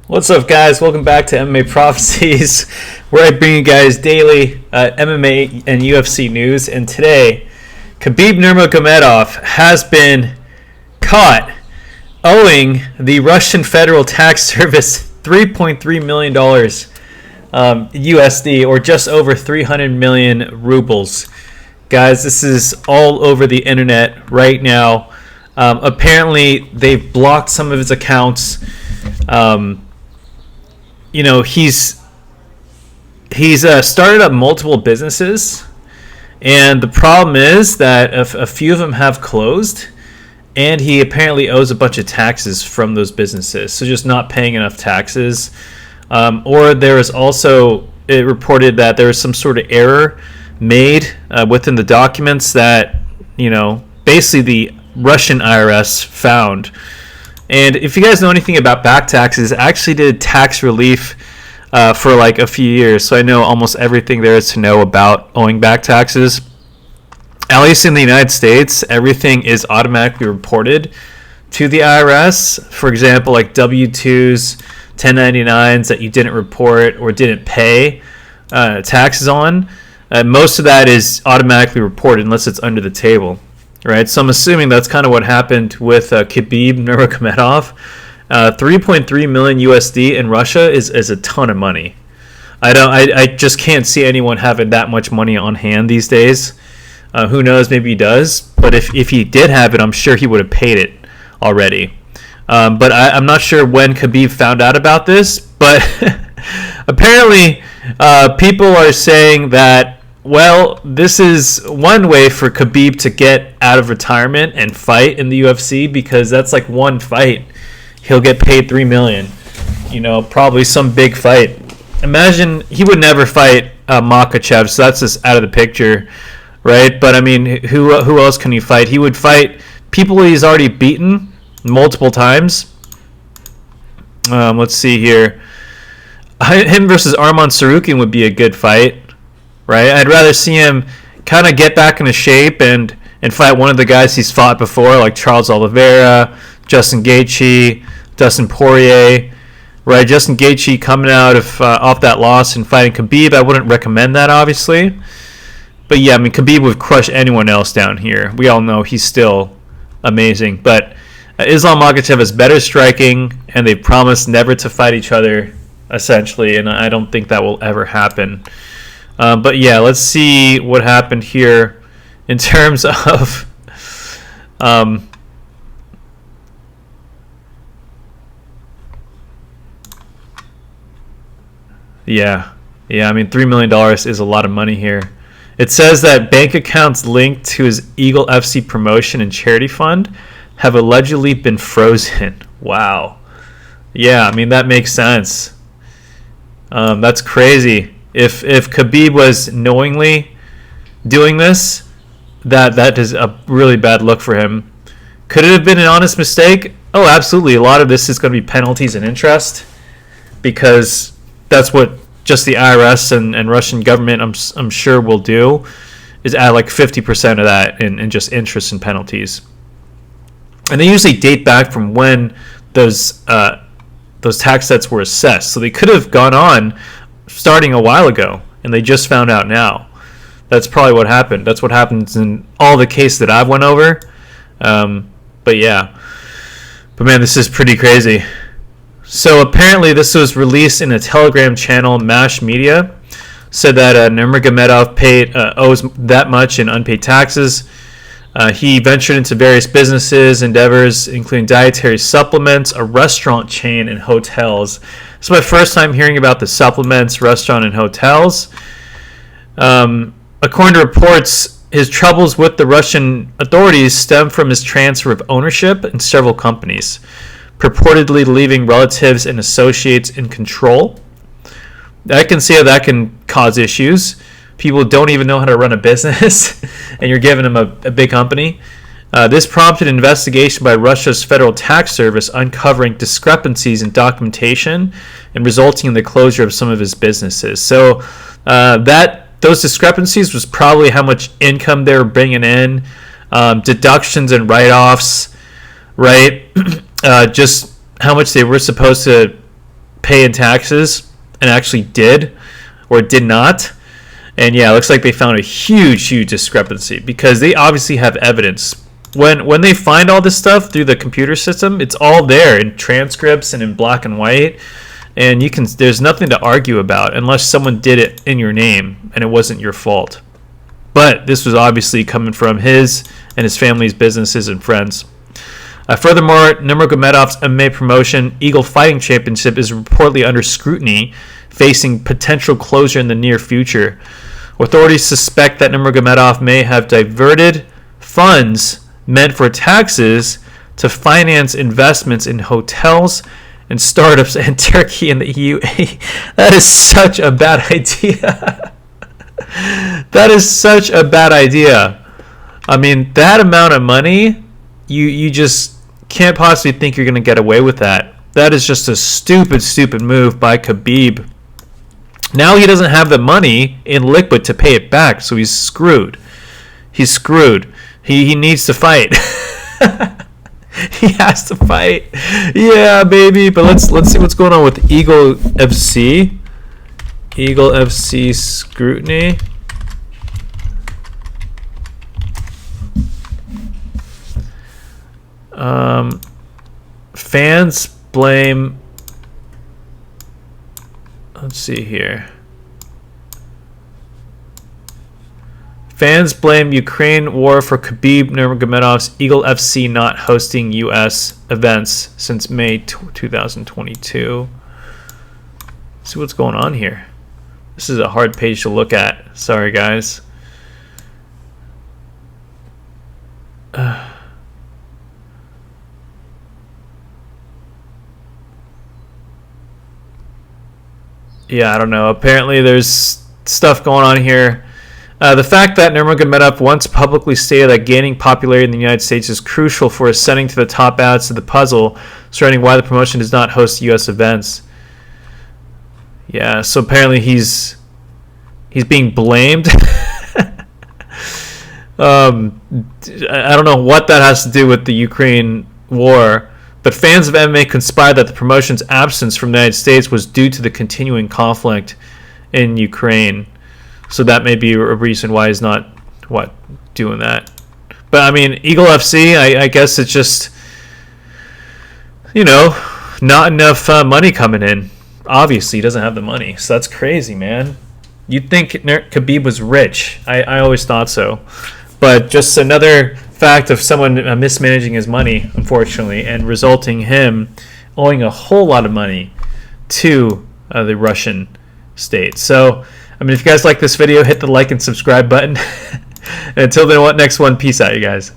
What's up, guys? Welcome back to MMA Prophecies, where I bring you guys daily MMA and UFC news. And today, Khabib Nurmagomedov has been caught owing the Russian Federal Tax Service $3.3 million USD, or just over 300 million rubles. Guys, this is all over the internet right now. Apparently, they've blocked some of his accounts. He's started up multiple businesses, and the problem is that a few of them have closed, and he apparently owes a bunch of taxes from those businesses, so just not paying enough taxes. Or there is also, it reported that there was some sort of error made within the documents that, basically the Russian IRS found. And if you guys know anything about back taxes, I actually did tax relief for like a few years, so I know almost everything there is to know about owing back taxes. At least in the United States, everything is automatically reported to the IRS. For example, like W-2s, 1099s that you didn't report or didn't pay taxes on, most of that is automatically reported unless it's under the table. Right, so I'm assuming that's kind of what happened with Khabib Nurmagomedov. 3.3 million USD in Russia is a ton of money. I just can't see anyone having that much money on hand these days. Who knows? Maybe he does. But if he did have it, I'm sure he would have paid it already. But I'm not sure when Khabib found out about this. But apparently, people are saying that, well, this is one way for Khabib to get out of retirement and fight in the UFC, because that's like one fight. He'll get paid $3 million. Probably some big fight. Imagine he would never fight Makhachev, so that's just out of the picture, right? But I mean, who else can he fight? He would fight people he's already beaten multiple times. Let's see here. Him versus Arman Tsarukyan would be a good fight. Right, I'd rather see him kind of get back into shape and fight one of the guys he's fought before, like Charles Oliveira, Justin Gaethje, Dustin Poirier. Right, Justin Gaethje coming out of off that loss and fighting Khabib. I wouldn't recommend that, obviously. But yeah, I mean, Khabib would crush anyone else down here. We all know he's still amazing. But Islam Makhachev is better striking, and they promised never to fight each other, essentially. And I don't think that will ever happen. But yeah, let's see what happened here in terms of yeah, I mean, $3 million is a lot of money here. It says that bank accounts linked to his Eagle FC promotion and charity fund have allegedly been frozen. Wow. Yeah, I mean, that makes sense. That's crazy. If Khabib was knowingly doing this, that is a really bad look for him. Could it have been an honest mistake? Oh, absolutely. A lot of this is going to be penalties and interest, because that's what just the IRS and Russian government, I'm sure, will do, is add like 50% of that in just interest and penalties. And they usually date back from when those tax sets were assessed. So they could have gone on starting a while ago, and they just found out now. That's probably what happened. That's what happens in all the cases that I've went over. But yeah. But man, this is pretty crazy. So apparently this was released in a Telegram channel. MASH Media said that Nurmagomedov owes that much in unpaid taxes. He ventured into various businesses endeavors, including dietary supplements, a restaurant chain, and hotels. It's my first time hearing about the supplements, restaurant, and hotels. According to reports, his troubles with the Russian authorities stem from his transfer of ownership in several companies, purportedly leaving relatives and associates in control. I can see how that can cause issues. People don't even know how to run a business, and you're giving them a big company. This prompted an investigation by Russia's Federal Tax Service, uncovering discrepancies in documentation and resulting in the closure of some of his businesses. So those discrepancies was probably how much income they were bringing in, deductions and write-offs, right? Just how much they were supposed to pay in taxes and actually did or did not. And yeah, it looks like they found a huge discrepancy because they obviously have evidence. When they find all this stuff through the computer system, it's all there in transcripts and in black and white, and there's nothing to argue about unless someone did it in your name and it wasn't your fault. But this was obviously coming from his and his family's businesses and friends. Furthermore, Nurmagomedov's MMA promotion, Eagle Fighting Championship, is reportedly under scrutiny, facing potential closure in the near future. Authorities suspect that Nurmagomedov may have diverted funds meant for taxes to finance investments in hotels and startups in Turkey and the UAE. That is such a bad idea. That is such a bad idea. I mean, that amount of money, you just can't possibly think you're going to get away with that. That is just a stupid move by Khabib. Now he doesn't have the money in liquid to pay it back, so he's screwed. He's screwed. He needs to fight. He has to fight. Yeah, baby. But let's see what's going on with Eagle FC. Eagle FC scrutiny. Fans blame. Let's see here. Fans blame Ukraine war for Khabib Nurmagomedov's Eagle FC not hosting U.S. events since May 2022. Let's see what's going on here. This is a hard page to look at. Sorry, guys. Yeah, I don't know. Apparently there's stuff going on here. The fact that Nurmagomedov once publicly stated that gaining popularity in the United States is crucial for ascending to the top odds of the puzzle surrounding why the promotion does not host U.S. events. Yeah, so apparently he's being blamed. I don't know what that has to do with the Ukraine war, but fans of MMA conspired that the promotion's absence from the United States was due to the continuing conflict in Ukraine. So that may be a reason why he's not doing that. But I mean, Eagle FC, I guess it's just, not enough money coming in. Obviously, he doesn't have the money, so that's crazy, man. You'd think Khabib was rich. I always thought so. But just another fact of someone mismanaging his money, unfortunately, and resulting him owing a whole lot of money to the Russian state. So, I mean, if you guys like this video, hit the like and subscribe button. And until then, next one, peace out, you guys.